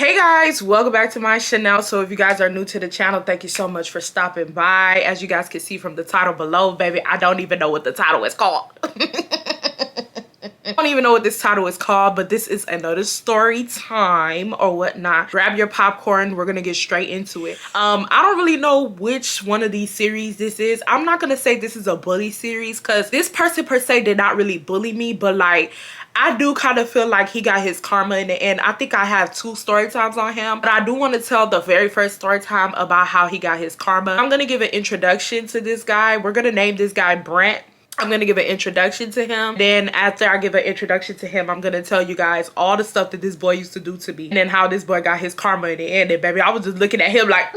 Hey guys, welcome back to my channel. So if you guys are new to the channel, thank you so much for stopping by. As you guys can see from the title below, baby, I don't even know what the title is called. I don't even know what this title is called, but this is another story time or whatnot. Grab your popcorn, we're gonna get straight into it. I don't really know which one of these series this is. I'm not gonna say this is a bully series because this person per se did not really bully me, but like I do kind of feel like he got his karma in the end. I think I have 2 story times on him, but I do want to tell the very first story time about how he got his karma. I'm gonna give an introduction to this guy. We're gonna name this guy Brant. I'm going to give an introduction to him. Then after I give an introduction to him, I'm going to tell you guys all the stuff that this boy used to do to me. And then how this boy got his karma in the end. And baby, I was just looking at him like...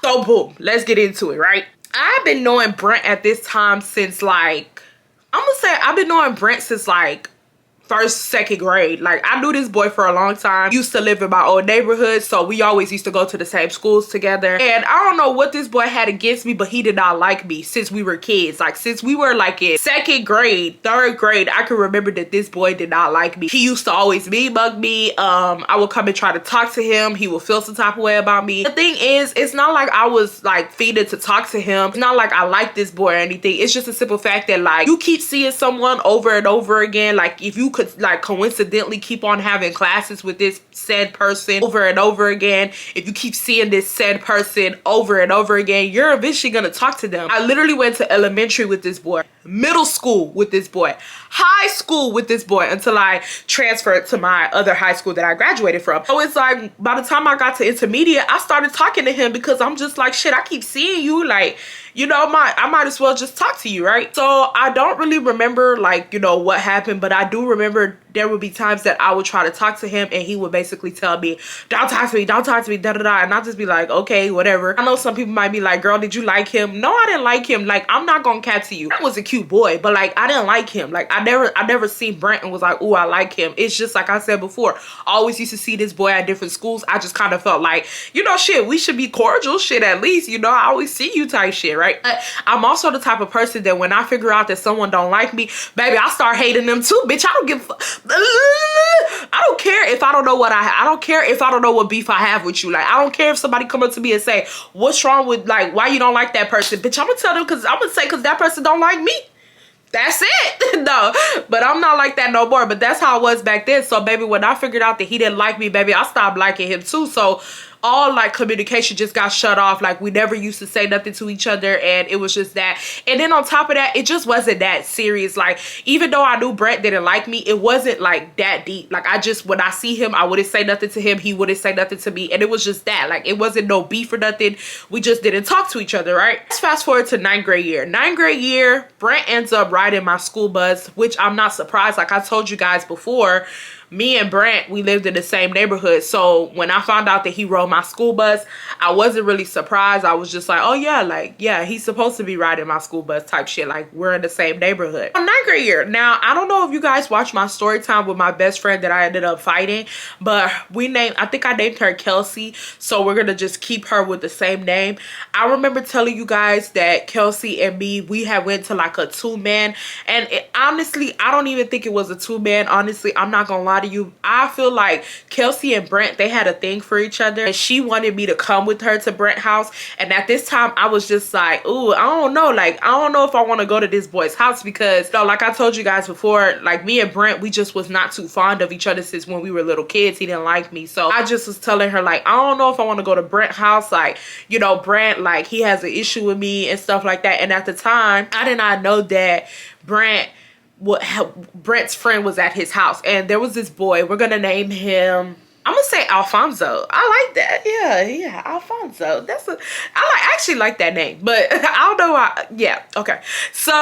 So boom, let's get into it, right? I've been knowing Brent at this time since like... I'm going to say I've been knowing Brent since like... 1st, 2nd grade. Like I knew this boy for a long time. Used to live in my old neighborhood, so we always used to go to the same schools together. And I don't know what this boy had against me, but he did not like me since we were kids. Like since we were like in 2nd grade, 3rd grade, I can remember that this boy did not like me. He used to always mean mug me. I would come and try to talk to him. He would feel some type of way about me. The thing is, it's not like I was like feeding to talk to him. It's not like I like this boy or anything. It's just a simple fact that like you keep seeing someone over and over again. Like if you could like coincidentally keep on having classes with this said person over and over again, if you keep seeing this said person over and over again, you're eventually gonna talk to them. I literally went to elementary with this boy, middle school with this boy, high school with this boy until I transferred to my other high school that I graduated from. So it's like by the time I got to intermediate, I started talking to him because I'm just like, shit, I keep seeing you, like, you know, I might as well just talk to you, right? So I don't really remember like, you know, what happened, but I do remember there would be times that I would try to talk to him and he would basically tell me, don't talk to me, da da da, and I'll just be like, okay, whatever. I know some people might be like, girl, did you like him? No, I didn't like him. Like, I'm not gonna cap to you, I was a cute boy, but like I didn't like him. Like I never seen Brent and was like, oh, I like him. It's just like I said before, I always used to see this boy at different schools. I just kind of felt like, you know, shit, we should be cordial, shit, at least, you know, I always see you type shit, right? I'm also the type of person that when I figure out that someone don't like me, baby, I start hating them too, bitch. I don't give I don't care if I don't know what I don't care if I don't know what beef I have with you. Like I don't care if somebody come up to me and say, what's wrong with, like, why you don't like that person? Bitch, I'm gonna tell them because I'm gonna say because that person don't like me. That's it. No, but I'm not like that no more. But that's how I was back then. So baby, when I figured out that he didn't like me, baby, I stopped liking him too. So all like communication just got shut off. Like we never used to say nothing to each other, and it was just that. And then on top of that, it just wasn't that serious. Like even though I knew Brent didn't like me, it wasn't like that deep. Like I just, when I see him, I wouldn't say nothing to him, he wouldn't say nothing to me, and it was just that. Like it wasn't no beef or nothing. We just didn't talk to each other, right? Let's fast forward to 9th grade year. 9th grade year, Brent ends up riding my school bus, which I'm not surprised. Like I told you guys before, me and Brant, we lived in the same neighborhood. So when I found out that he rode my school bus, I wasn't really surprised. I was just like, oh yeah, like, yeah, he's supposed to be riding my school bus type shit. Like we're in the same neighborhood. On 9th grade year, now I don't know if you guys watched my story time with my best friend that I ended up fighting, but I think I named her Kelsey. So we're gonna just keep her with the same name. I remember telling you guys that Kelsey and me, we had went to like a 2-man, and honestly, I don't even think it was a 2-man. Honestly, I'm not gonna lie to you, I feel like Kelsey and Brent, they had a thing for each other, and she wanted me to come with her to Brent house. And at this time I was just like, ooh, I don't know, like I don't know if I want to go to this boy's house because, you know, like I told you guys before, like me and Brent, we just was not too fond of each other since when we were little kids. He didn't like me, so I just was telling her like, I don't know if I want to go to Brent house. Like, you know, Brent, like he has an issue with me and stuff like that. And at the time I did not know that Brent's friend was at his house, and there was this boy, we're gonna name him, I'm gonna say Alfonso. I like that. Yeah, Alfonso. I actually like that name, but I don't know why. Yeah, okay. So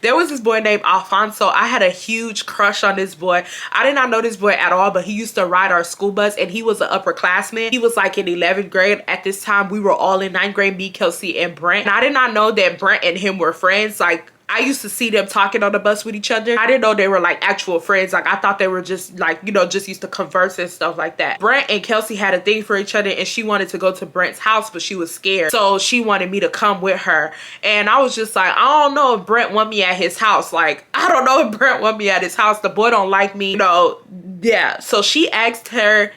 there was this boy named Alfonso. I had a huge crush on this boy. I did not know this boy at all, but he used to ride our school bus, and he was an upperclassman. He was like in 11th grade. At this time, we were all in 9th grade, me, Kelsey, and Brent. And I did not know that Brent and him were friends. Like I used to see them talking on the bus with each other. I didn't know they were like actual friends. Like I thought they were just like, you know, just used to converse and stuff like that. Brant and Kelsey had a thing for each other, and she wanted to go to Brant's house, but she was scared. So she wanted me to come with her. And I was just like, I don't know if Brant want me at his house. Like, I don't know if Brant want me at his house. The boy don't like me, you know. Yeah, so she asked him,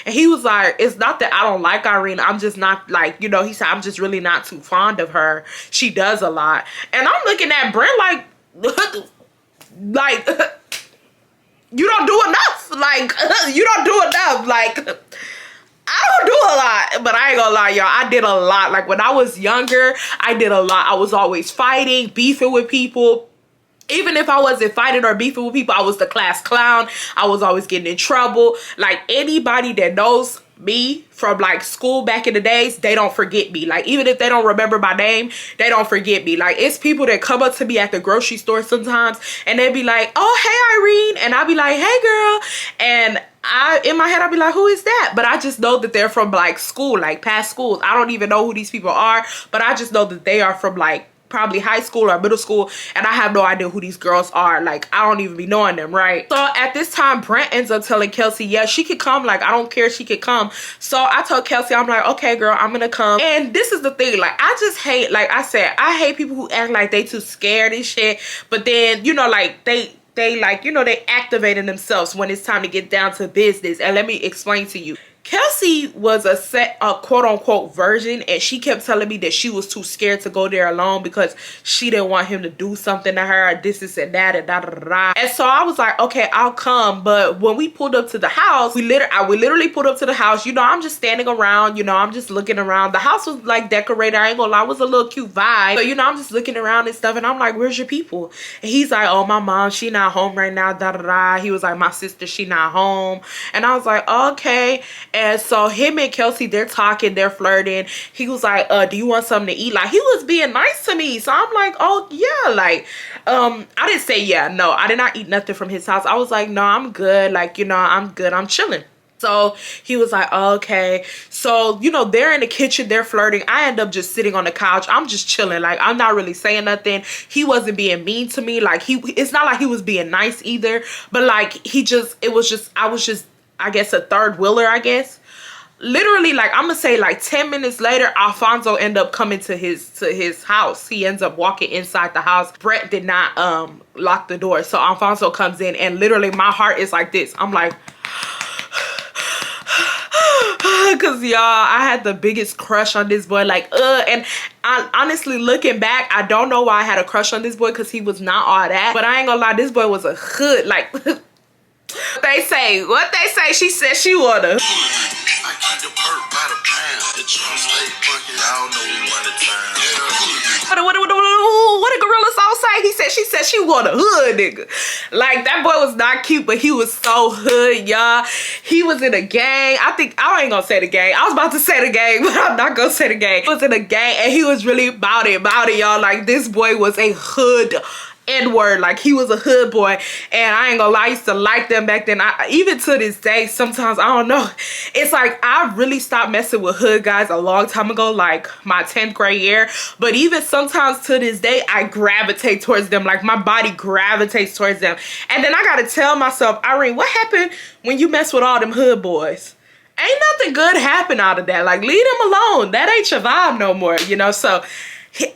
and he was like, it's not that I don't like Irene, I'm just not like, you know, he said, I'm just really not too fond of her. She does a lot. And I'm looking at Brent like, like, you don't do enough. Like, you don't do enough. Like, I don't do a lot, but I ain't gonna lie, y'all. I did a lot. Like, when I was younger, I did a lot. I was always fighting, beefing with people. Even if I wasn't fighting or beefing with people, I was the class clown. I was always getting in trouble. Like, anybody that knows me from like school back in the days, they don't forget me. Like, even if they don't remember my name, they don't forget me. Like, it's people that come up to me at the grocery store sometimes, and they be like, oh, hey, Irene. And I'll be like, hey, girl. And in my head, I'll be like, who is that? But I just know that they're from like school, like past schools. I don't even know who these people are, but I just know that they are from like probably high school or middle school, and I have no idea who these girls are. Like, I don't even be knowing them, right? So at this time, Brant ends up telling Kelsey, yeah, she could come. Like, I don't care, she could come. So I told Kelsey, I'm like, okay, girl, I'm gonna come. And this is the thing, like, I just hate, like I said, I hate people who act like they too scared and shit, but then, you know, like, they like, you know, they activating themselves when it's time to get down to business. And let me explain to you. Kelsey was a quote-unquote virgin, and she kept telling me that she was too scared to go there alone because she didn't want him to do something to her, this and that, and da da da da. And so I was like, okay, I'll come. But when we pulled up to the house, we literally pulled up to the house. You know, I'm just standing around, you know, I'm just looking around. The house was like decorated, I ain't gonna lie, it was a little cute vibe. But you know, I'm just looking around and stuff, and I'm like, where's your people? And he's like, oh, my mom, she not home right now, da da da. He was like, my sister, she not home. And I was like, okay. And so him and Kelsey, they're talking, they're flirting. He was like, do you want something to eat? Like, he was being nice to me. So I'm like, oh yeah. Like, I didn't say yeah. No, I did not eat nothing from his house. I was like, no, I'm good. Like, you know, I'm good. I'm chilling. So he was like, oh, okay. So, you know, they're in the kitchen, they're flirting. I end up just sitting on the couch. I'm just chilling. Like, I'm not really saying nothing. He wasn't being mean to me. Like, it's not like he was being nice either. But like, I was just, I guess, a third wheeler, I guess. Literally, like, I'm gonna say like 10 minutes later, Alfonso ended up coming to his house. He ends up walking inside the house. Brent did not lock the door. So Alfonso comes in, and literally my heart is like this. I'm like, because y'all, I had the biggest crush on this boy. Like, and I honestly, looking back, I don't know why I had a crush on this boy, because he was not all that. But I ain't gonna lie, this boy was a hood. Like, what they say, she said she wanna. I keep the perk by the pound. The chum stay funky. Y'all know we run the time. What a gorilla song say? She said she want a hood nigga. Like, that boy was not cute, but he was so hood, y'all. He was in a gang. I ain't gonna say the gang. I was about to say the gang, but I'm not gonna say the gang. He was in a gang, and he was really about it, y'all. Like, this boy was a hood N-word. Like, he was a hood boy, and I ain't gonna lie, I used to like them back then. Even to this day, sometimes, I don't know, it's like I really stopped messing with hood guys a long time ago, like my 10th grade year. But even sometimes to this day, I gravitate towards them. Like, my body gravitates towards them. And then I gotta tell myself, Irene, what happened when you mess with all them hood boys? Ain't nothing good happen out of that. Like, leave them alone. That ain't your vibe no more, you know? So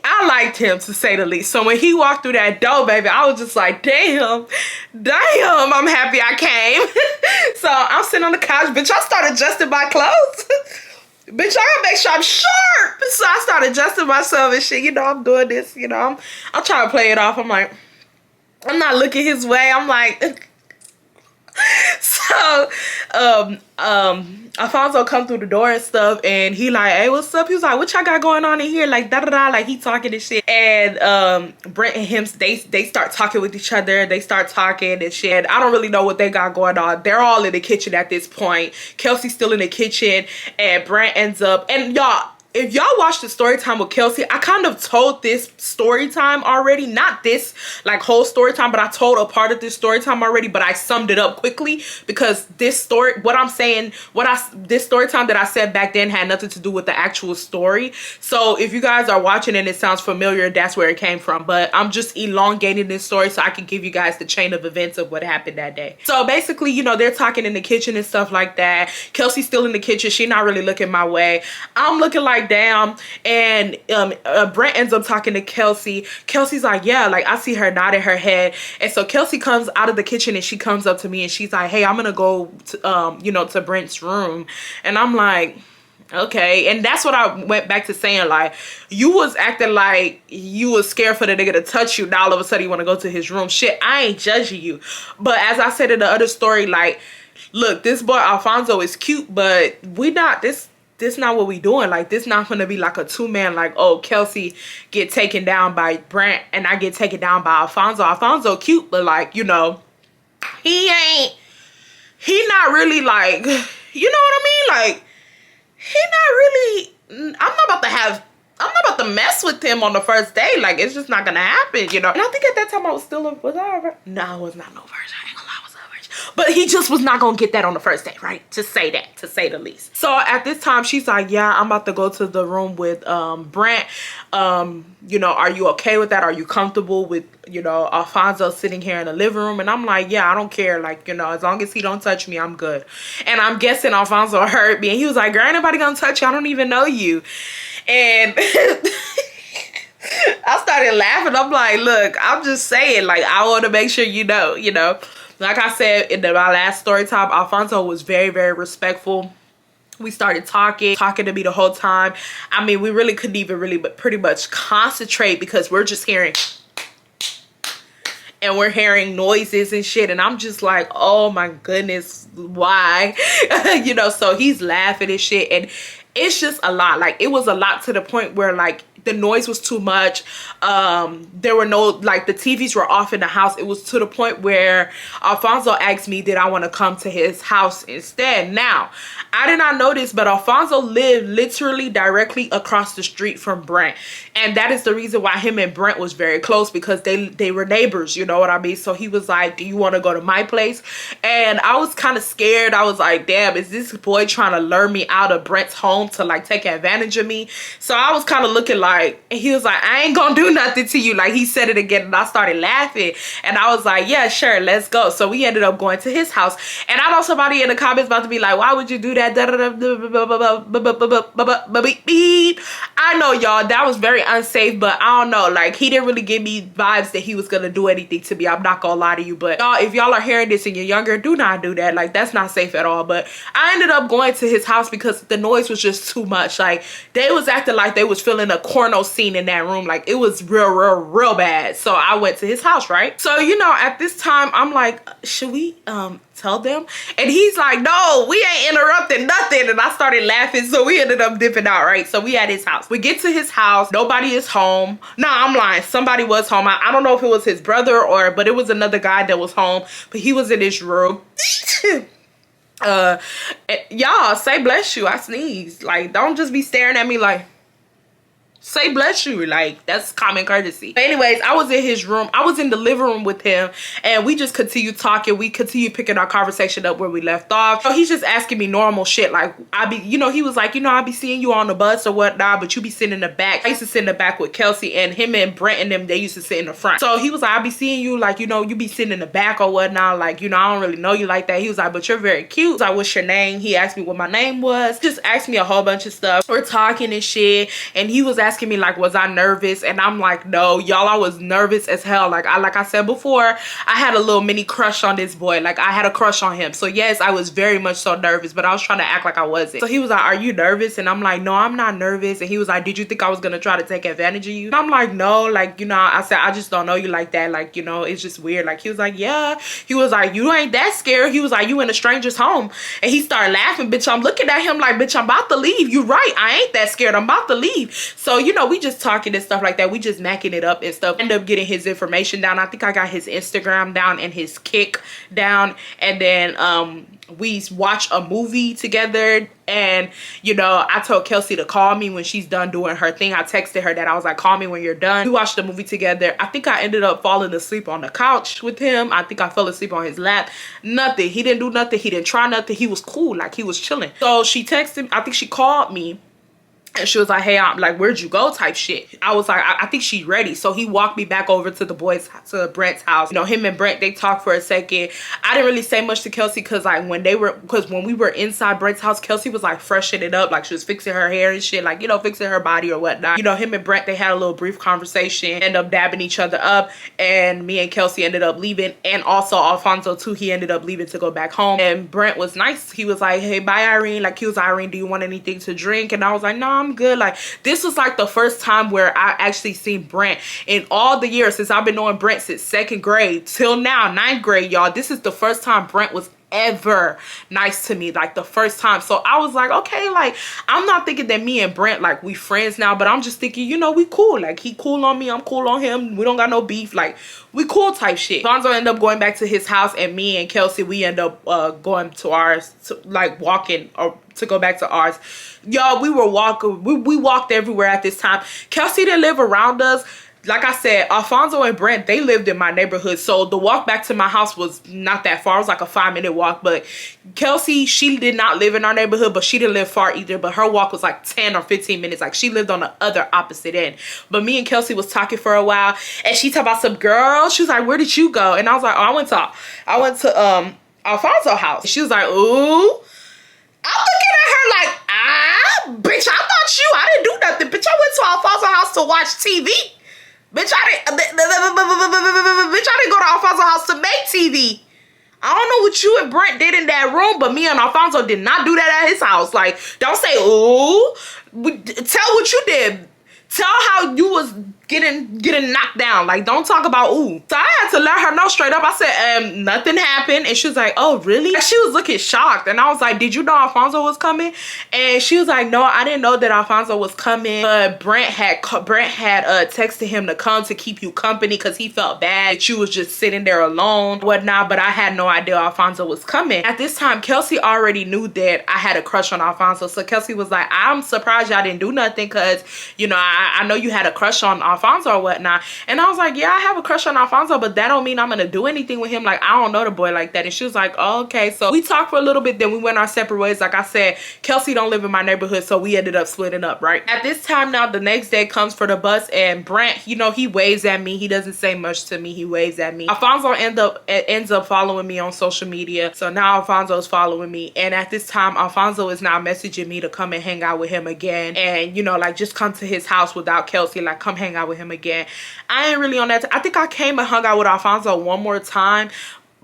I liked him, to say the least. So when he walked through that door, baby, I was just like, damn, I'm happy I came. So I'm sitting on the couch, bitch, I started adjusting my clothes. Bitch, I gotta make sure I'm sharp. So I started adjusting myself and shit. You know, I'm doing this, you know, I'm trying to play it off. I'm like, I'm not looking his way. I'm like, so Alfonso come through the door and stuff, and he like, hey, what's up? He was like, what y'all got going on in here? Like, da da da. Like, he talking and shit. And Brent and him, they start talking with each other. They start talking and shit. I don't really know what they got going on. They're all in the kitchen at this point. Kelsey's still in the kitchen, and Brent ends up, and y'all, if y'all watched the story time with Kelsey, I kind of told this story time already, not this like whole story time, but I told a part of this story time already, but I summed it up quickly because this story, what I'm saying, this story time that I said back then had nothing to do with the actual story. So if you guys are watching and it sounds familiar, that's where it came from. But I'm just elongating this story so I can give you guys the chain of events of what happened that day. So basically, you know, they're talking in the kitchen and stuff like that. Kelsey's still in the kitchen. She not really looking my way. I'm looking like damn. And Brant ends up talking to Kelsey. Kelsey's like, yeah, like I see her nodding her head. And so Kelsey comes out of the kitchen and she comes up to me and she's like, hey, I'm gonna go to, you know, to Brent's room. And I'm like, okay. And that's what I went back to saying, like, you was acting like you was scared for the nigga to touch you. Now all of a sudden you want to go to his room. Shit, I ain't judging you. But as I said in the other story, like, look, this boy Alfonso is cute, but we not, this not what we doing. Like, this not gonna be like a two-man, like, oh, Kelsey get taken down by Brant and I get taken down by Alfonso. Alfonso cute, but like, you know, he not really like, you know what I mean? Like, he not really, I'm not about to mess with him on the first day. Like, it's just not gonna happen, you know? And I think at that time I was still was I a virgin? No, I was not no virgin. I ain't gonna lie, I was a virgin. But he just was not gonna get that on the first day, right? To say that, to say the least. So at this time, she's like, yeah, I'm about to go to the room with Brant. You know, are you okay with that? Are you comfortable with, you know, Alfonso sitting here in the living room? And I'm like, yeah, I don't care. Like, you know, as long as he don't touch me, I'm good. And I'm guessing Alfonso heard me and he was like, girl, ain't nobody gonna touch you. I don't even know you. And I started laughing. I'm like, look, I'm just saying, like, I want to make sure you know. Like I said in my last story time, Alfonso was very, very respectful. We started talking to me the whole time. I mean, we really couldn't even really but pretty much concentrate because we're just hearing and we're hearing noises and shit. And I'm just like, oh my goodness, why? You know, so he's laughing and shit. And it's just a lot. Like, it was a lot to the point where, like, the noise was too much. There were no, like, the TVs were off in the house. It was to the point where Alfonso asked me, did I want to come to his house instead? Now, I did not know this, but Alfonso lived literally directly across the street from Brant. And that is the reason why him and Brant was very close, because they were neighbors, you know what I mean? So he was like, do you want to go to my place? And I was kind of scared. I was like, damn, is this boy trying to lure me out of Brant's home to, like, take advantage of me? So I was kind of looking like, and he was like, I ain't gonna do nothing to you. Like, he said it again and I started laughing. And I was like, yeah, sure, let's go. So we ended up going to his house. And I know somebody in the comments about to be like, why would you do that? I know, y'all, that was very unsafe, but I don't know. Like, he didn't really give me vibes that he was gonna do anything to me. I'm not gonna lie to you. But y'all, if y'all are hearing this and you're younger, do not do that. Like, that's not safe at all. But I ended up going to his house because the noise was just too much. Like, they was acting like they was feeling a porno scene in that room. Like, it was real bad. So I went to his house, right? So, you know, at this time, I'm like, should we tell them? And he's like, no, we ain't interrupting nothing. And I started laughing. So we ended up dipping out, right? So we at his house. We get to his house. Nobody is home. No, I'm lying. Somebody was home. I don't know if it was his brother but it was another guy that was home. But he was in his room. Y'all, say bless you. I sneezed. Like, don't just be staring at me like, say bless you. Like, that's common courtesy. But anyways, I was in his room. I was in the living room with him and we just continued talking. We continued picking our conversation up where we left off. So he's just asking me normal shit. Like, you know, he was like, you know, I'll be seeing you on the bus or whatnot, but you be sitting in the back. I used to sit in the back with Kelsey, and him and Brent and them, they used to sit in the front. So he was like, I'll be seeing you, like, you know, you be sitting in the back or whatnot. Like, you know, I don't really know you like that. He was like, but you're very cute. I was like, what's your name? He asked me what my name was. Just asked me a whole bunch of stuff. We're talking and shit. And he was asking me, like, was I nervous? And I'm like, no, y'all, I was nervous as hell. Like I said before, I had a little mini crush on this boy. Like, I had a crush on him. So yes, I was very much so nervous, but I was trying to act like I wasn't. So he was like, are you nervous? And I'm like, no, I'm not nervous. And he was like, did you think I was gonna try to take advantage of you? And I'm like, no, like, you know, I said, I just don't know you like that. Like, you know, it's just weird. Like, he was like, yeah. He was like, you ain't that scared. He was like, you in a stranger's home. And he started laughing. Bitch, I'm looking at him like, bitch, I'm about to leave. You right, I ain't that scared. I'm about to leave. So you know, we just talking and stuff like that. We just macking it up and stuff. End up getting his information down. I think I got his Instagram down and his Kick down. And then we watch a movie together. And you know, I told Kelsey to call me when she's done doing her thing. I texted her that I was like, call me when you're done. We watched the movie together. I think I ended up falling asleep on the couch with him. I think I fell asleep on his lap. Nothing. He didn't do nothing. He didn't try nothing. He was cool. Like, he was chilling. So she texted, I think she called me. And she was like, hey, I'm like, where'd you go type shit. I was like, I think she's ready. So he walked me back over to Brant's house. You know, him and Brant, they talked for a second. I didn't really say much to Kelsey because like when we were inside Brant's house, Kelsey was like freshening it up. Like, she was fixing her hair and shit, like, you know, fixing her body or whatnot. You know, him and Brant, they had a little brief conversation, ended up dabbing each other up. And me and Kelsey ended up leaving. And also Alfonso too, he ended up leaving to go back home. And Brant was nice. He was like, hey, bye, Irene. Like, he was like, Irene, do you want anything to drink? And I was like, no, I'm good. Like, this was like the first time where I actually seen Brant in all the years since I've been knowing Brant since 2nd grade till now, 9th grade, y'all. This is the first time Brant was ever nice to me, like the first time. So I was like, okay, like, I'm not thinking that me and Brant, like, we friends now, but I'm just thinking, you know, we cool. Like, he cool on me, I'm cool on him. We don't got no beef. Like, we cool type shit. Alfonso ended up going back to his house, and me and Kelsey, we end up going to ours, like walking or to go back to ours. Y'all, we were walking, we walked everywhere at this time. Kelsey didn't live around us. Like I said, Alfonso and Brant, they lived in my neighborhood. So the walk back to my house was not that far. It was like a 5-minute walk. But Kelsey, she did not live in our neighborhood, but she didn't live far either. But her walk was like 10 or 15 minutes. Like, she lived on the other opposite end. But me and Kelsey was talking for a while. And she talked about some girl. She was like, where did you go? And I was like, oh, I went to Alfonso's house. She was like, ooh. I'm looking at her like, bitch, I thought I didn't do nothing. Bitch, I went to Alfonso's house to watch TV. Bitch, I didn't go to Alfonso's house to make TV. I don't know what you and Brant did in that room, but me and Alfonso did not do that at his house. Like, don't say, ooh. Tell what you did. Tell how you was getting knocked down. Like, don't talk about ooh. So I had to let her know straight up. I said, nothing happened. And she was like, oh, really? Like, she was looking shocked. And I was like, did you know Alfonso was coming? And she was like, no, I didn't know that Alfonso was coming. But Brant had texted him to come to keep you company because he felt bad that you was just sitting there alone, whatnot. But I had no idea Alfonso was coming. At this time, Kelsey already knew that I had a crush on Alfonso. So Kelsey was like, I'm surprised y'all didn't do nothing because, you know, I know you had a crush on Alfonso or whatnot. And I was like, yeah, I have a crush on Alfonso, but that don't mean I'm gonna do anything with him. Like, I don't know the boy like that. And she was like, oh, okay. So we talked for a little bit, then we went our separate ways. Like I said, Kelsey don't live in my neighborhood, so we ended up splitting up, right? At this time now, the next day comes for the bus, and Brant, you know, he waves at me. He doesn't say much to me. He waves at me. Alfonso ends up following me on social media. So now Alfonso's following me. And at this time, Alfonso is now messaging me to come and hang out with him again. And, you know, like, just come to his house without Kelsey. Like, come hang out with him again. I ain't really on that. I think I came and hung out with Alfonso one more time,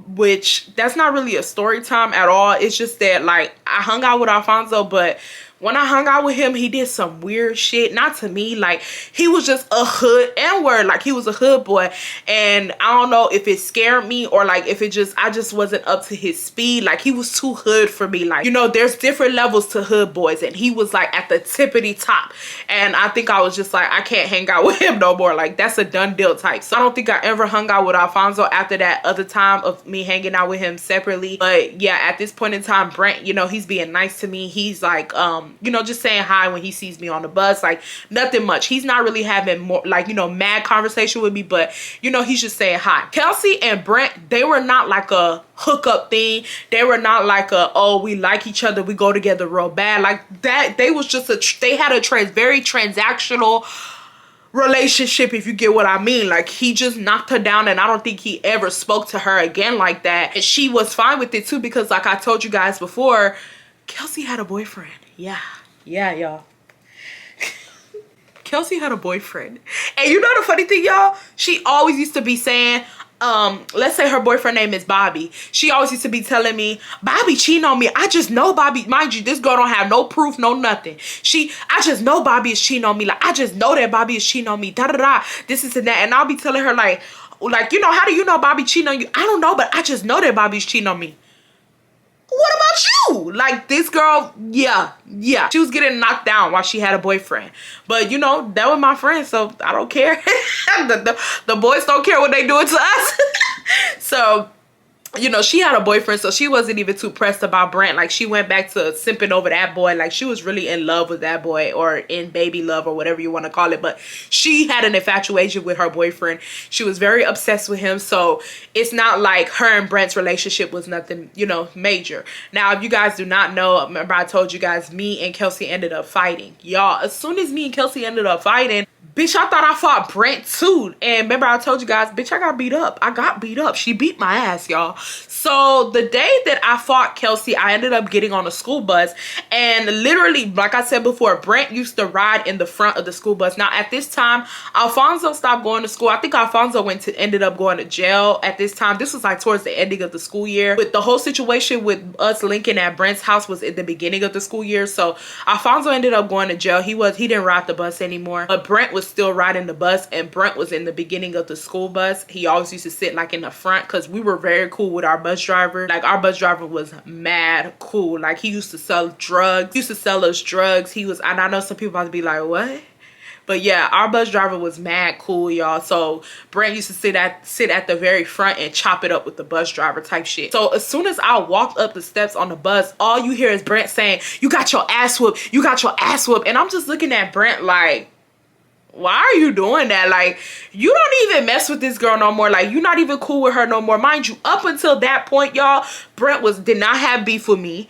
which that's not really a story time at all. It's just that, like, I hung out with Alfonso, but when I hung out with him, he did some weird shit. Not to me. Like, he was just a hood N-word. Like, he was a hood boy. And I don't know if it scared me or, like, if it just, I just wasn't up to his speed. Like, he was too hood for me. Like, you know, there's different levels to hood boys. And he was, like, at the tippity top. And I think I was just like, I can't hang out with him no more. Like, that's a done deal type. So I don't think I ever hung out with Alfonso after that other time of me hanging out with him separately. But, yeah, at this point in time, Brant, you know, he's being nice to me. He's, like, you know, just saying hi when he sees me on the bus. Like, nothing much. He's not really having more, like, you know, mad conversation with me, but, you know, he's just saying hi. Kelsey and Brant, they were not like a hookup thing. They were not like a, oh, we like each other, we go together real bad. Like that, they was just they had a very transactional relationship, if you get what I mean. Like, he just knocked her down, and I don't think he ever spoke to her again like that. And she was fine with it too, because like I told you guys before, Kelsey had a boyfriend. Yeah, y'all. Kelsey had a boyfriend. And you know the funny thing, y'all? She always used to be saying, let's say her boyfriend name is Bobby. She always used to be telling me, Bobby cheating on me. I just know Bobby. Mind you, this girl don't have no proof, no nothing. I just know Bobby is cheating on me. Like, I just know that Bobby is cheating on me. Da da da. This is and that. And I'll be telling her like, you know, how do you know Bobby cheating on you? I don't know, but I just know that Bobby's cheating on me. What about woo! Like, this girl, yeah. She was getting knocked down while she had a boyfriend. But, you know, that was my friend, so I don't care. the boys don't care what they doing to us. So, you know, she had a boyfriend, so she wasn't even too pressed about Brant. Like, she went back to simping over that boy. Like, she was really in love with that boy, or in baby love, or whatever you want to call it. But she had an infatuation with her boyfriend. She was very obsessed with him. So it's not like her and Brant's relationship was nothing, you know, major. Now, if you guys do not know, remember I told you guys, me and Kelsey ended up fighting. Y'all, as soon as me and Kelsey ended up fighting, bitch, I thought I fought Brant too. And remember I told you guys, bitch, I got beat up. I got beat up. She beat my ass, y'all. So the day that I fought Kelsey, I ended up getting on a school bus. And literally, like I said before, Brant used to ride in the front of the school bus. Now, at this time, Alfonso stopped going to school. I think Alfonso ended up going to jail at this time. This was like towards the ending of the school year. But the whole situation with us linking at Brant's house was at the beginning of the school year. So Alfonso ended up going to jail. He didn't ride the bus anymore. But Brant was still riding the bus, and Brant was in the beginning of the school bus. He always used to sit like in the front, because we were very cool with our bus driver. Like, our bus driver was mad cool. Like, he used to sell drugs. He used to sell us drugs. And I know some people about to be like, what? But yeah, our bus driver was mad cool, y'all. So Brant used to sit at the very front and chop it up with the bus driver type shit. So as soon as I walked up the steps on the bus, all you hear is Brant saying, "You got your ass whooped. You got your ass whooped." And I'm just looking at Brant like, why are you doing that? Like, you don't even mess with this girl no more. Like, you're not even cool with her no more. Mind you, up until that point, y'all, Brant did not have beef with me.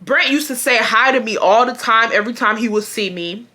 Brant used to say hi to me all the time, every time he would see me.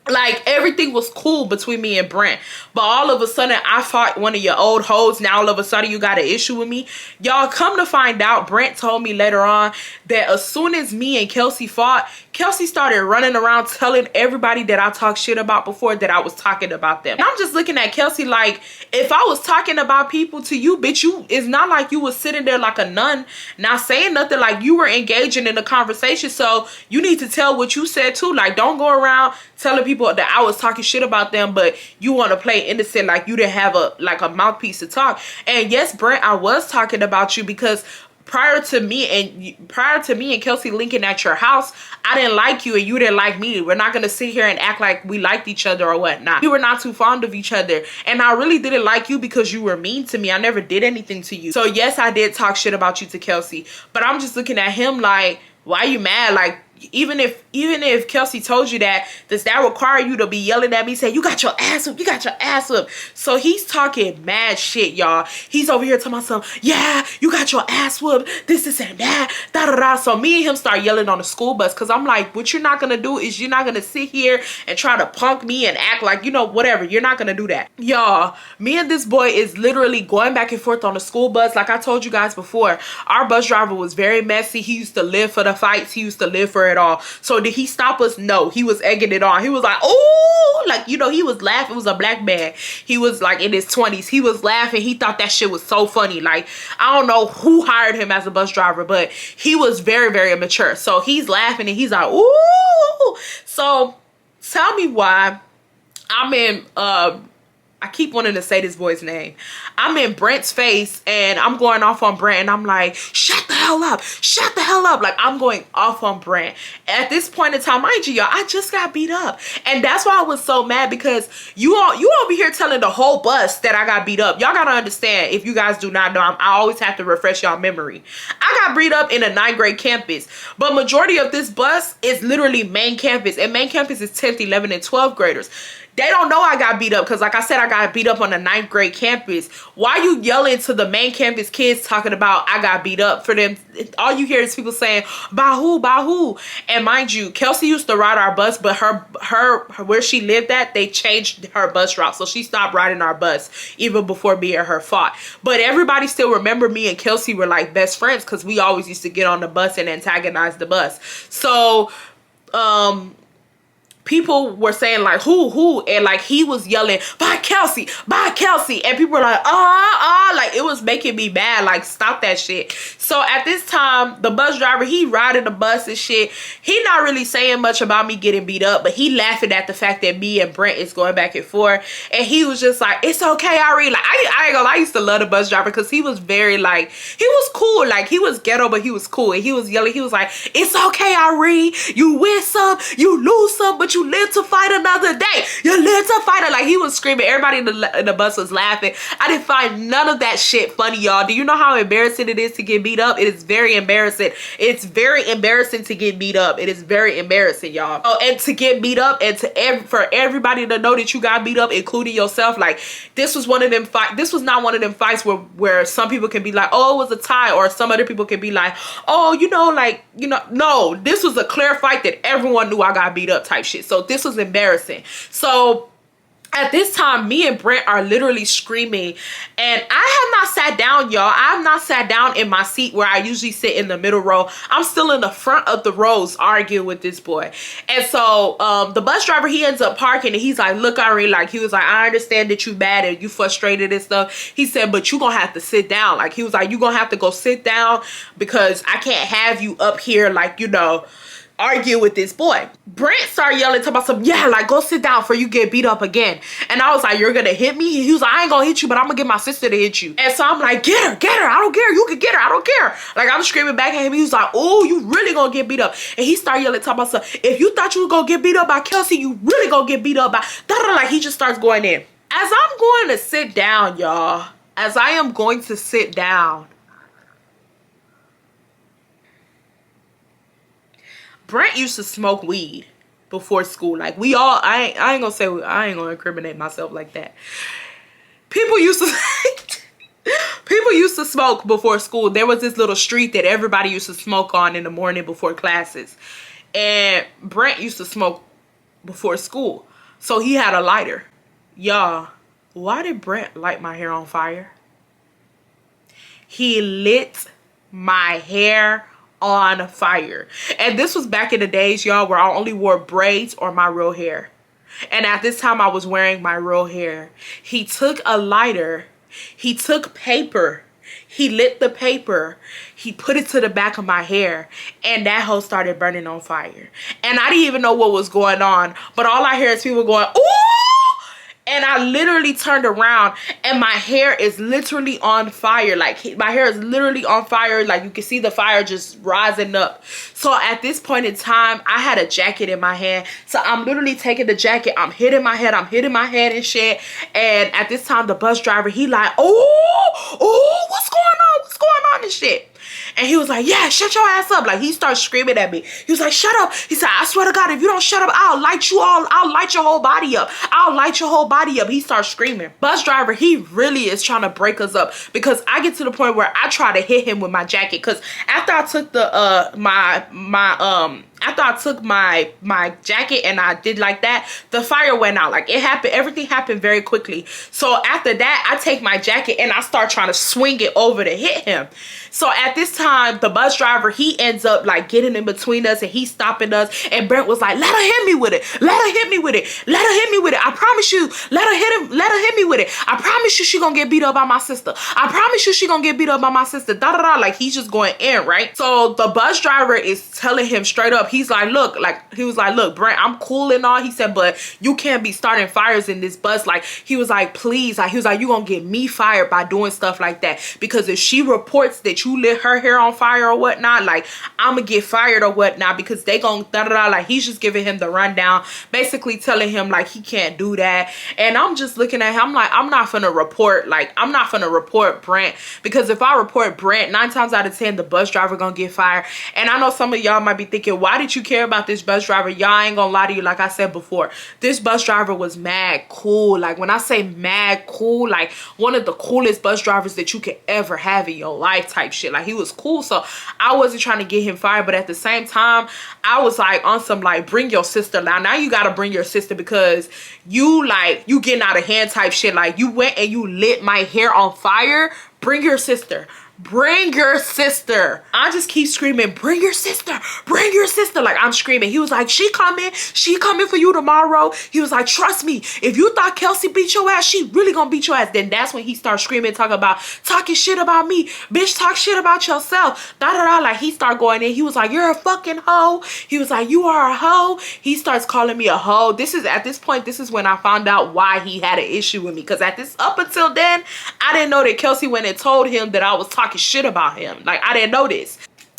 Like, everything was cool between me and Brant. But all of a sudden, I fought one of your old hoes. Now, all of a sudden, you got an issue with me. Y'all, come to find out, Brant told me later on that as soon as me and Kelsey fought, Kelsey started running around telling everybody that I talked shit about before that I was talking about them. And I'm just looking at Kelsey like, if I was talking about people to you, bitch, it's not like you was sitting there like a nun, not saying nothing. Like, you were engaging in the conversation. So you need to tell what you said too. Like, don't go around telling people that I was talking shit about them, but you want to play innocent like you didn't have a mouthpiece to talk. And yes, Brant, I was talking about you because prior to me and Kelsey linking at your house, I didn't like you and you didn't like me. We're not gonna sit here and act like we liked each other or whatnot. We were not too fond of each other, and I really didn't like you because you were mean to me. I never did anything to you. So yes, I did talk shit about you to Kelsey, but I'm just looking at him like, why are you mad? Like, even if Kelsey told you that, does that require you to be yelling at me saying, "You got your ass up, you got your ass up"? So he's talking mad shit, y'all. He's over here telling myself, "Yeah, you got your ass whooped, this and that, da da da." So me and him start yelling on the school bus, because I'm like, what you're not gonna do is you're not gonna sit here and try to punk me and act like, you know, whatever. You're not gonna do that. Y'all, me and this boy is literally going back and forth on the school bus. Like I told you guys before, our bus driver was very messy. He used to live for the fights. He used to live for it all. So did he stop us? No. He was egging it on. He was like, "Oh," like, you know, he was laughing. It was a black man. He was like in his 20s. He was laughing. He thought that shit was so funny. Like, I don't know who hired him as a bus driver, but he was very, very immature. So he's laughing and he's like, "Ooh." So tell me why I'm in I keep wanting to say this boy's name. I'm in Brant's face and I'm going off on Brant, and I'm like, shut the hell up. Shut the hell up. Like, I'm going off on Brant. At this point in time, mind you, y'all, I just got beat up. And that's why I was so mad, because you over here telling the whole bus that I got beat up. Y'all gotta understand, if you guys do not know, I always have to refresh y'all memory. I got beat up in a 9th grade campus, but majority of this bus is literally main campus, and main campus is 10th, 11th, and 12th graders. They don't know I got beat up, because like I said, I got beat up on the 9th grade campus. Why you yelling to the main campus kids talking about I got beat up? For them, all you hear is people saying, "By who, by who?" And mind you, Kelsey used to ride our bus, but her where she lived at, they changed her bus route. So she stopped riding our bus even before me and her fought. But everybody still remember me and Kelsey were like best friends, because we always used to get on the bus and antagonize the bus. So, people were saying like, who, and like he was yelling, bye Kelsey, and people were like, like it was making me mad, like stop that shit. So at this time, the bus driver, he riding the bus and shit, he not really saying much about me getting beat up, but he laughing at the fact that me and Brent is going back and forth, and he was just like, it's okay, Irene. Like I ain't gonna lie, I used to love the bus driver because he was very like, he was cool, like he was ghetto, but he was cool, and he was yelling, he was like, it's okay, Irene, you win some, you lose some, but you live to fight another day. You live to fight it. Like he was screaming. Everybody in the bus was laughing. I didn't find none of that shit funny, y'all. Do you know how embarrassing it is to get beat up? It is very embarrassing. It's very embarrassing to get beat up. It is very embarrassing, y'all. Oh, and to get beat up, and for everybody to know that you got beat up, including yourself. Like this was one of them fight. This was not one of them fights where some people can be like, oh, it was a tie, or some other people can be like, oh, you know, like, you know, no, this was a clear fight that everyone knew I got beat up type shit. So this was embarrassing. So at this time, me and Brent are literally screaming, and I have not sat down, y'all. I have not sat down in my seat where I usually sit in the middle row. I'm still in the front of the rows arguing with this boy. And so the bus driver, he ends up parking, and he's like, look, Irene, like he was like, I understand that you mad and you frustrated and stuff. He said, but you gonna have to sit down. Like he was like, you gonna have to go sit down because I can't have you up here, like, you know, argue with this boy. Brent started yelling to myself, yeah, like go sit down before you get beat up again. And I was like, you're gonna hit me? He was like, I ain't gonna hit you, but I'm gonna get my sister to hit you. And so I'm like, get her, I don't care, you can get her, I don't care. Like I'm screaming back at him. He was like, oh, you really gonna get beat up? And he started yelling to myself, if you thought you was gonna get beat up by Kelsey, you really gonna get beat up by like he just starts going in. As I'm going to sit down, y'all, as I am going to sit down, Brent used to smoke weed before school. Like we all, I ain't gonna say, I ain't gonna incriminate myself like that. People used to smoke before school. There was this little street that everybody used to smoke on in the morning before classes. And Brent used to smoke before school. So he had a lighter. Y'all, why did Brent light my hair on fire? He lit my hair on fire. And this was back in the days, y'all, where I only wore braids or my real hair. And at this time I was wearing my real hair. He took a lighter, he took paper, he lit the paper, he put it to the back of my hair, and that hoe started burning on fire. And I didn't even know what was going on, but all I hear is people going, ooh! And I literally turned around and my hair is literally on fire. Like my hair is literally on fire. Like you can see the fire just rising up. So at this point in time, I had a jacket in my hand. So I'm literally taking the jacket. I'm hitting my head and shit. And at this time, the bus driver, he like, oh, what's going on? What's going on and shit? And he was like, yeah, shut your ass up. Like he started screaming at me. He was like, shut up. He said, I swear to God, if you don't shut up, I'll light you all. I'll light your whole body up. I'll light your whole body up. He starts screaming. Bus driver, he really is trying to break us up, because I get to the point where I try to hit him with my jacket. Because after I took the after I took my jacket and I did like that, the fire went out. Like it happened, everything happened very quickly. So after that, I take my jacket and I start trying to swing it over to hit him. So at this time, the bus driver, he ends up like getting in between us and he's stopping us. And Brent was like, let her hit me with it. Let her hit me with it. Let her hit me with it. I promise you. Let her hit me with it. I promise you she gonna get beat up by my sister. I promise you she gonna get beat up by my sister. Da da da. Like he's just going in, right? So the bus driver is telling him straight up. He's like, look, he was like, look, Brent, I'm cool and all. He said, but you can't be starting fires in this bus. Like he was like, please. Like he was like, you gonna get me fired by doing stuff like that, because if she reports that you lit her hair on fire or whatnot, like I'm gonna get fired or whatnot, because they gonna da da da. Like he's just giving him the rundown, basically telling him like he can't do that. And I'm just looking at him, I'm like, I'm not gonna report Brent, because if I report Brent, 9 times out of 10 the bus driver gonna get fired. And I know some of y'all might be thinking, why did you care about this bus driver? Y'all, ain't gonna lie to you, like I said before, this bus driver was mad cool. Like when I say mad cool, like one of the coolest bus drivers that you could ever have in your life type shit. Like he was cool. So I wasn't trying to get him fired, but at the same time I was like on some like, bring your sister now you gotta bring your sister, because you getting out of hand type shit. Like you went and you lit my hair on fire. Bring your sister. bring your sister. I just keep screaming, bring your sister, bring your sister. Like, I'm screaming. He was like, she coming for you tomorrow. He was like, trust me, if you thought Kelsey beat your ass, she really gonna beat your ass. Then that's when he starts screaming, talking shit about me. Bitch, talk shit about yourself. Like, he started going in. He was like, you're a fucking hoe. He was like, you are a hoe. He starts calling me a hoe. At this point, this is when I found out why he had an issue with me. Because up until then, I didn't know that Kelsey went and told him that I was talking shit about him. Like, I didn't know this.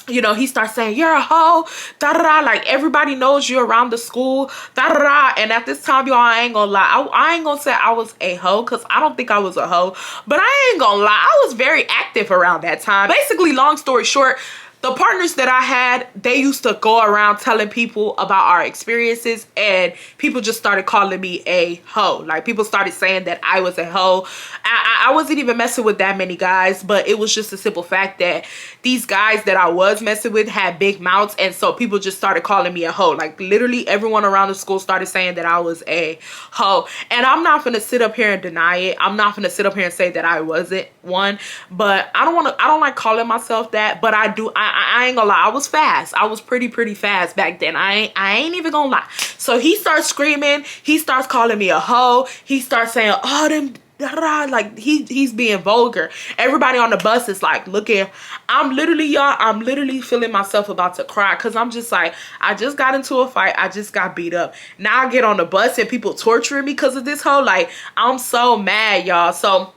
You know, he starts saying, you're a hoe, like, everybody knows you around the school, and at this time, y'all, I ain't gonna lie, I ain't gonna say I was a hoe, because I don't think I was a hoe, but I ain't gonna lie, I was very active around that time. Basically, long story short, the partners that I had, they used to go around telling people about our experiences, and people just started calling me a hoe. Like, people started saying that I was a hoe. I wasn't even messing with that many guys, but it was just a simple fact that these guys that I was messing with had big mouths, and so people just started calling me a hoe. Like, literally everyone around the school started saying that I was a hoe, and I'm not gonna sit up here and deny it. I'm not gonna sit up here and say that I wasn't one, but I don't like calling myself that, but I do. I ain't gonna lie, I was fast. I was pretty fast back then. I ain't even gonna lie. So he starts screaming, he starts calling me a hoe, he starts saying, oh, them, like, he's being vulgar. Everybody on the bus is like looking. I'm literally feeling myself about to cry, because I'm just like, I just got into a fight, I just got beat up, now I get on the bus and people torturing me because of this hoe. Like, I'm so mad, y'all. So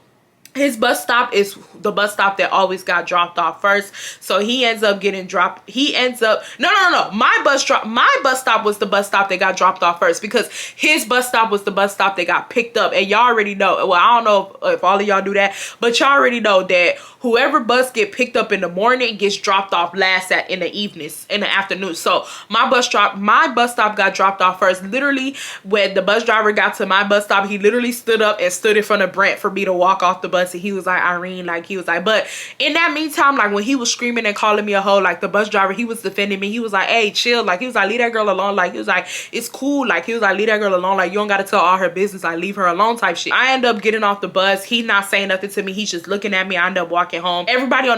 his bus stop is the bus stop that always got dropped off first. So he ends up getting dropped. No. My bus stop was the bus stop that got dropped off first, because his bus stop was the bus stop that got picked up. And y'all already know, well, I don't know if all of y'all do that, but y'all already know that whoever bus get picked up in the morning gets dropped off last in the afternoon. So my bus stop got dropped off first. Literally, when the bus driver got to my bus stop, he literally stood up and stood in front of Brant for me to walk off the bus. And he was like, Irene, like, he was like, but in that meantime, like, when he was screaming and calling me a hoe, like, the bus driver, he was defending me. He was like, hey, chill. Like, he was like, leave that girl alone. Like, he was like, it's cool. Like, he was like, leave that girl alone. Like, you don't got to tell all her business. Like, leave her alone type shit. I end up getting off the bus. He not saying nothing to me. He's just looking at me. I end up walking home. Nobody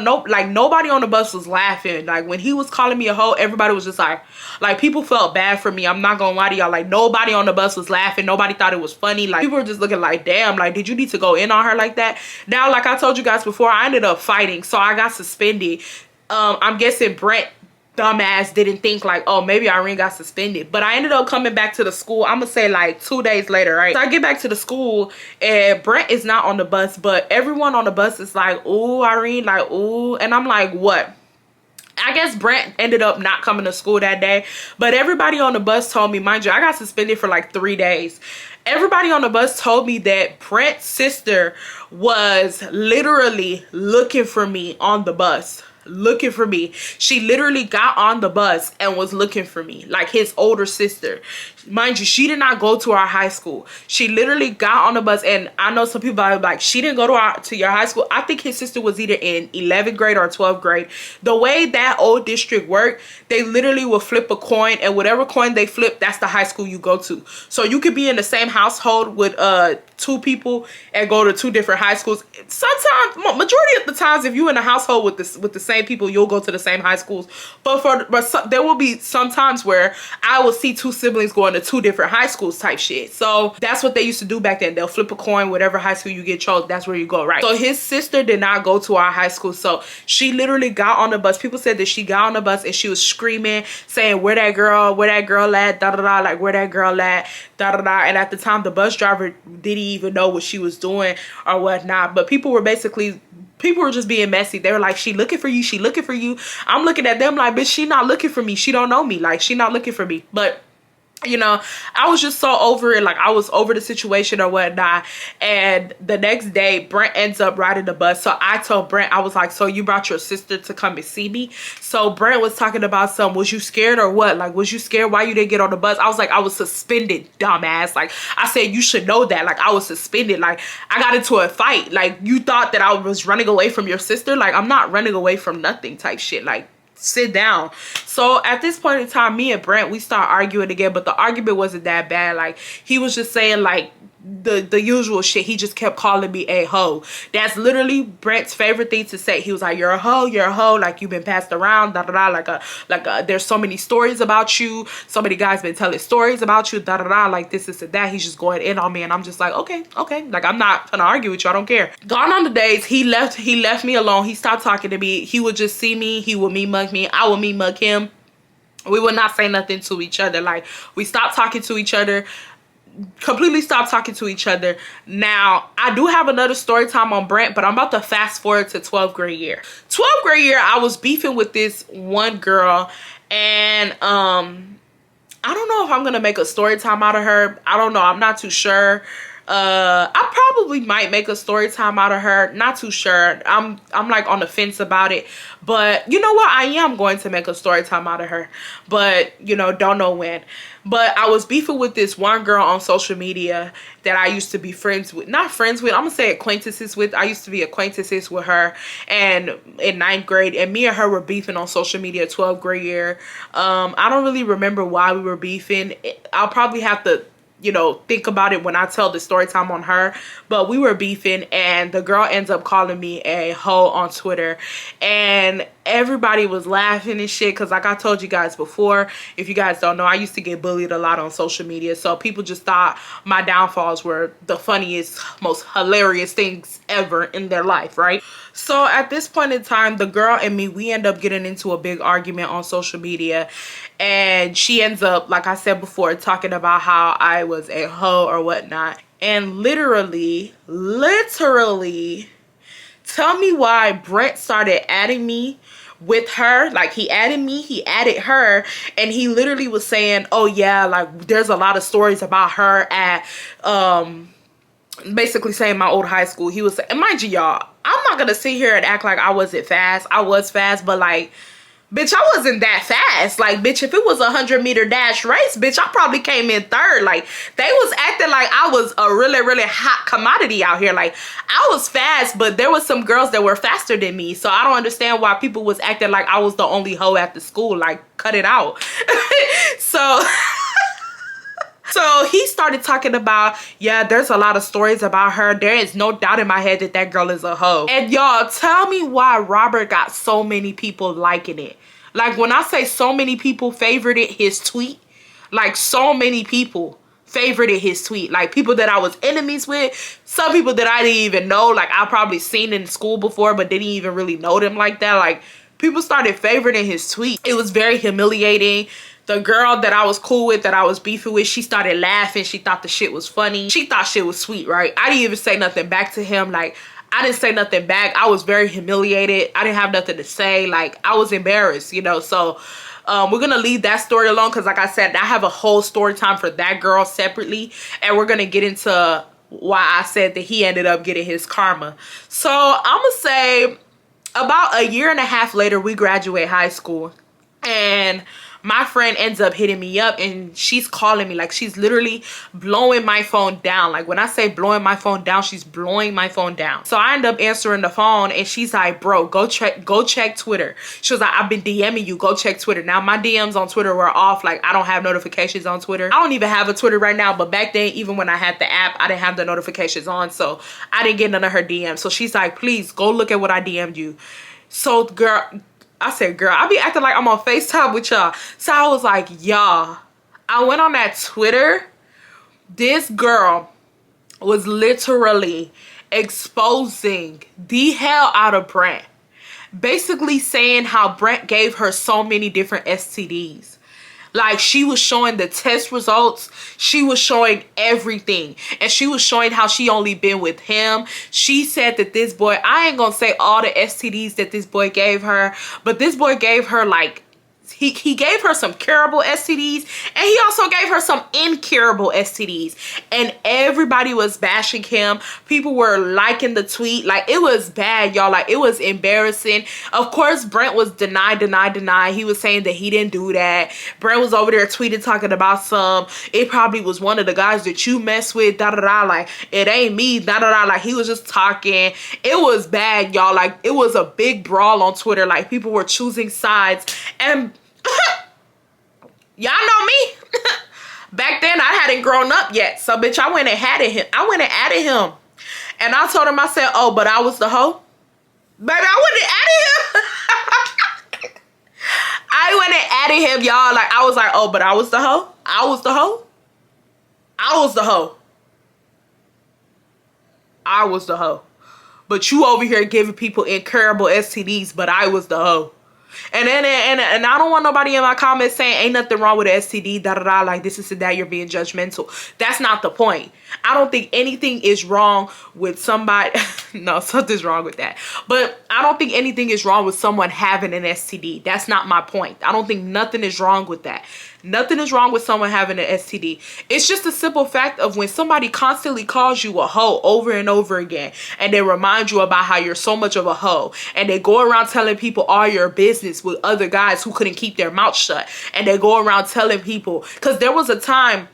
on the bus was laughing. Like, when he was calling me a hoe, everybody was just like, people felt bad for me. I'm not gonna lie to y'all. Like, nobody on the bus was laughing. Nobody thought it was funny. Like, people were just looking like, damn, like, did you need to go in on her like that? Now, like I told you guys before, I ended up fighting, so I got suspended. I'm guessing Brent, dumbass, didn't think like, oh, maybe Irene got suspended. But I ended up coming back to the school, I'm gonna say like 2 days later, right? So I get back to the school and Brent is not on the bus, but everyone on the bus is like, ooh, Irene, like, ooh. And I'm like, what? I guess Brent ended up not coming to school that day, but everybody on the bus told me, mind you, I got suspended for like 3 days. Everybody on the bus told me that Brent's sister was literally looking for me on the bus. Looking for me. She literally got on the bus and was looking for me, like his older sister. Mind you, she did not go to our high school. She literally got on the bus, and I know some people are like, she didn't go to your high school. I think his sister was either in 11th grade or 12th grade. The way that old district worked, they literally will flip a coin, and whatever coin they flip, that's the high school you go to. So you could be in the same household with 2 people and go to 2 different high schools. Sometimes, majority of the times, if you in a household with the same people, you'll go to the same high schools. But there will be some times where I will see 2 siblings going to 2 different high schools type shit. So that's what they used to do back then. They'll flip a coin, whatever high school you get chose, that's where you go, right? So his sister did not go to our high school. So she literally got on the bus. People said that she got on the bus and she was screaming, saying, where that girl at, da-da-da, like, where that girl at, da-da-da. And at the time, the bus driver didn't even know what she was doing or whatnot. But people were just being messy. They were like, she looking for you, she looking for you. I'm looking at them like, bitch, she not looking for me. She don't know me. Like, she not looking for me. But you know, I was just so over it. Like, I was over the situation or whatnot. And the next day, Brent ends up riding the bus. So I told Brent, I was like, so you brought your sister to come and see me? So Brent was talking about was you scared or what? Like, was you scared why you didn't get on the bus? I was like, I was suspended, dumbass. Like, I said, you should know that. Like, I was suspended. Like, I got into a fight. Like, you thought that I was running away from your sister? Like, I'm not running away from nothing type shit. Like, sit down. So at this point in time, me and Brent, we start arguing again, but the argument wasn't that bad. Like, he was just saying, like, the usual shit. He just kept calling me a hoe. That's literally Brant's favorite thing to say. He was like, you're a hoe, like you've been passed around, da da da, there's so many stories about you, so many guys been telling stories about you, da da da, like this and that. He's just going in on me, and I'm just like, okay, like I'm not gonna argue with you, I don't care. Gone on the days, he left me alone. He stopped talking to me. He would just see me, he would me mug me, I would me mug him. We would not say nothing to each other. Like, we stopped talking to each other, completely stopped talking to each other. Now, I do have another story time on Brant, but I'm about to fast forward to 12th grade year. 12th grade year, I was beefing with this one girl, and I don't know if I'm gonna make a story time out of her. I don't know, I'm not too sure. I probably might make a story time out of her, not too sure. I'm like on the fence about it, but you know what, I am going to make a story time out of her, but you know, don't know when. But I was beefing with this one girl on social media that I used to be friends with, not friends with, I'm gonna say acquaintances with. I used to be acquaintances with her, and in 9th grade, and me and her were beefing on social media 12th grade year. I don't really remember why we were beefing. I'll probably have to, you know, think about it when I tell the story time on her, but we were beefing, and the girl ends up calling me a hoe on Twitter, and everybody was laughing and shit, because like I told you guys before, if you guys don't know, I used to get bullied a lot on social media, so people just thought my downfalls were the funniest, most hilarious things ever in their life, right? So at this point in time, the girl and me, we end up getting into a big argument on social media, and she ends up, like I said before, talking about how I was a hoe or whatnot. And literally, tell me why Brent started adding me with her. Like, he added me, he added her, and he literally was saying, oh yeah, like there's a lot of stories about her at basically saying my old high school. He was saying, mind you, y'all, I'm not gonna sit here and act like I wasn't fast. I was fast, but like, bitch, I wasn't that fast. Like, bitch, if it was a 100-meter dash race, bitch, I probably came in 3rd. Like, they was acting like I was a really hot commodity out here. Like, I was fast, but there was some girls that were faster than me. So I don't understand why people was acting like I was the only hoe at the school. Like, cut it out. So he started talking about, yeah, there's a lot of stories about her. There is no doubt in my head that that girl is a hoe. And y'all, tell me why Robert got so many people liking it. Like, when I say so many people favorited his tweet, like so many people favorited his tweet. Like, people that I was enemies with, some people that I didn't even know, like I probably seen in school before, but didn't even really know them like that. Like, people started favoriting his tweet. It was very humiliating. The girl that I was cool with, that I was beefing with, she started laughing. She thought the shit was funny. She thought shit was sweet, right? I didn't even say nothing back to him. Like, I didn't say nothing back. I was very humiliated. I didn't have nothing to say. Like, I was embarrassed, you know? So, we're gonna leave that story alone, because like I said, I have a whole story time for that girl separately, and we're gonna get into why I said that he ended up getting his karma. So, I'm gonna say about a year and a half later, we graduate high school, and my friend ends up hitting me up, and she's calling me. Like, she's literally blowing my phone down. Like, when I say blowing my phone down, she's blowing my phone down. So I end up answering the phone, and she's like, bro, go check Twitter. She was like, I've been DMing you, go check Twitter. Now, my DMs on Twitter were off. Like, I don't have notifications on Twitter. I don't even have a Twitter right now, but back then, even when I had the app, I didn't have the notifications on, so I didn't get none of her DMs. So she's like, please go look at what I DM'd you. So girl, I said, girl, I be acting like I'm on FaceTime with y'all. So I was like, y'all, I went on that Twitter. This girl was literally exposing the hell out of Brant. Basically saying how Brant gave her so many different STDs. Like, she was showing the test results. She was showing everything. And she was showing how she only been with him. She said that this boy, I ain't gonna say all the STDs that this boy gave her, but this boy gave her like, he gave her some curable STDs, and he also gave her some incurable STDs, and everybody was bashing him. People were liking the tweet. Like, it was bad, y'all. Like, it was embarrassing. Of course, Brent was deny. He was saying that he didn't do that. Brent was over there tweeting, talking about it probably was one of the guys that you mess with, like, it ain't me, like, he was just talking. It was bad, y'all. Like, it was a big brawl on Twitter. Like, people were choosing sides, and y'all know me. Back then, I hadn't grown up yet. So, bitch, I went and added him. And I told him, I said, oh, but I was the hoe? Baby, I went and added him. I went and added him, y'all. Like, I was like, oh, but I was the hoe? I was the hoe? I was the hoe. I was the hoe. But you over here giving people incurable STDs, but I was the hoe. And I don't want nobody in my comments saying ain't nothing wrong with an STD, da-da-da, like this and that, you're being judgmental. That's not the point. I don't think anything is wrong with somebody. No, something's wrong with that. But I don't think anything is wrong with someone having an STD. That's not my point. I don't think nothing is wrong with that. Nothing is wrong with someone having an STD. It's just a simple fact of when somebody constantly calls you a hoe over and over again, and they remind you about how you're so much of a hoe, and they go around telling people all your business with other guys who couldn't keep their mouth shut, and they go around telling people, because there was a time,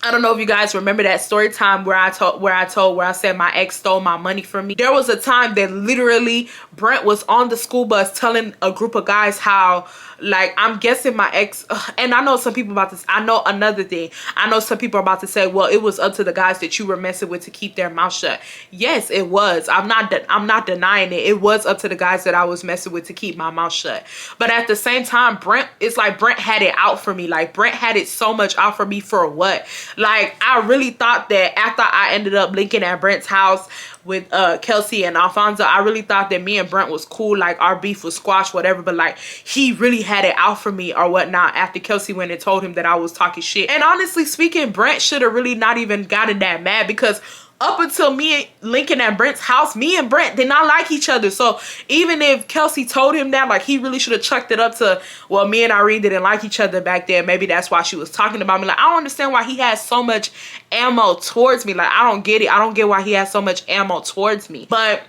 I don't know if you guys remember that story time where I said my ex stole my money from me. There was a time that literally Brent was on the school bus telling a group of guys how, like, I'm guessing my ex, and I know some people about this. I know another thing. I know some people are about to say, well, it was up to the guys that you were messing with to keep their mouth shut. Yes, it was. I'm not denying it. It was up to the guys that I was messing with to keep my mouth shut. But at the same time, it's like Brent had it out for me. Like, Brent had it so much out for me for what? Like, I really thought that after I ended up linking at Brent's house with Kelsey and Alfonso, I really thought that me and Brent was cool, like our beef was squashed, whatever, but like he really had it out for me or whatnot after Kelsey went and told him that I was talking shit. And honestly speaking, Brent should have really not even gotten that mad, because up until me linking at Brent's house, me and Brent did not like each other. So even if Kelsey told him that, like, he really should have chucked it up to, well, me and Irene didn't like each other back then. Maybe that's why she was talking about me. Like, I don't understand why he has so much ammo towards me. Like, I don't get it. I don't get why he has so much ammo towards me. But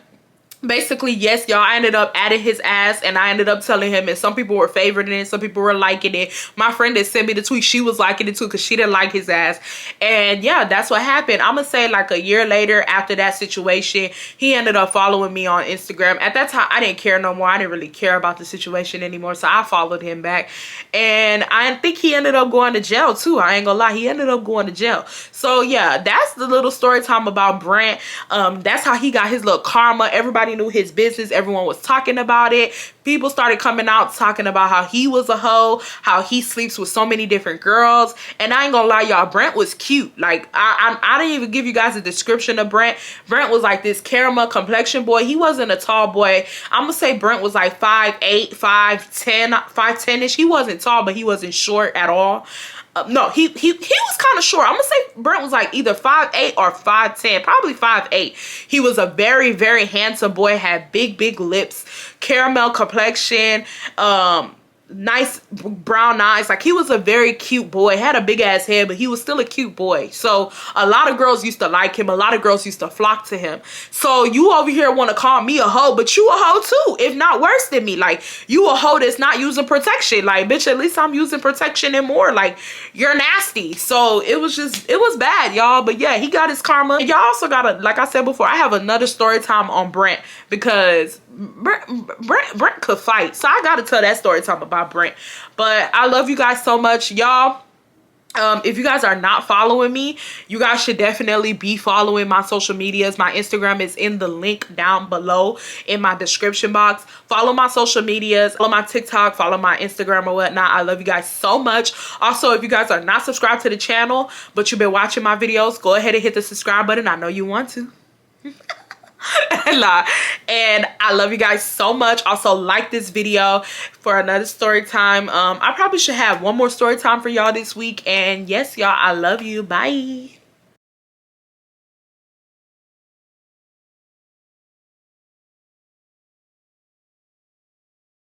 basically, yes, y'all, I ended up adding his ass, and I ended up telling him, and some people were favoriting it, some people were liking it. My friend that sent me the tweet, she was liking it too, because she didn't like his ass. And yeah, that's what happened. I'm gonna say like a year later after that situation, he ended up following me on Instagram. At that time, I didn't care no more. I didn't really care about the situation anymore, so I followed him back. And I think he ended up going to jail too. I ain't gonna lie, he ended up going to jail. So yeah, that's the little story time about Brant. That's how he got his little karma. Everybody knew his business. Everyone was talking about it. People started coming out talking about how he was a hoe, how he sleeps with so many different girls. And I ain't gonna lie, y'all, Brent was cute. Like, I didn't even give you guys a description of Brent. Brent was like this caramel complexion boy. He wasn't a tall boy. I'm gonna say Brent was like 5'8", 5'10", 5'10"-ish. He wasn't tall, but he wasn't short at all. No, he was kind of short. I'm gonna say Brent was like either 5'8" or 5'10", probably 5'8". He was a very, very handsome boy, had big lips, caramel complexion, nice brown eyes. Like, he was a very cute boy, had a big ass head, but he was still a cute boy. So a lot of girls used to like him. A lot of girls used to flock to him. So you over here want to call me a hoe, but you a hoe too, if not worse than me. Like, you a hoe that's not using protection. Like, bitch, at least I'm using protection and more. Like, you're nasty. So it was bad, y'all. But yeah, he got his karma. And y'all also gotta, like I said before, I have another story time on Brent, because Brent could fight. So I gotta tell that story time about Brent. But I love you guys so much, y'all. If you guys are not following me, you guys should definitely be following my social medias. My Instagram is in the link down below in my description box. Follow my social medias, follow my TikTok, follow my Instagram or whatnot. I love you guys so much. Also, if you guys are not subscribed to the channel, but you've been watching my videos, go ahead and hit the subscribe button. I know you want to. And I love you guys so much. Also, like this video for another story time. I probably should have one more story time for y'all this week. And yes, y'all, I love you. Bye.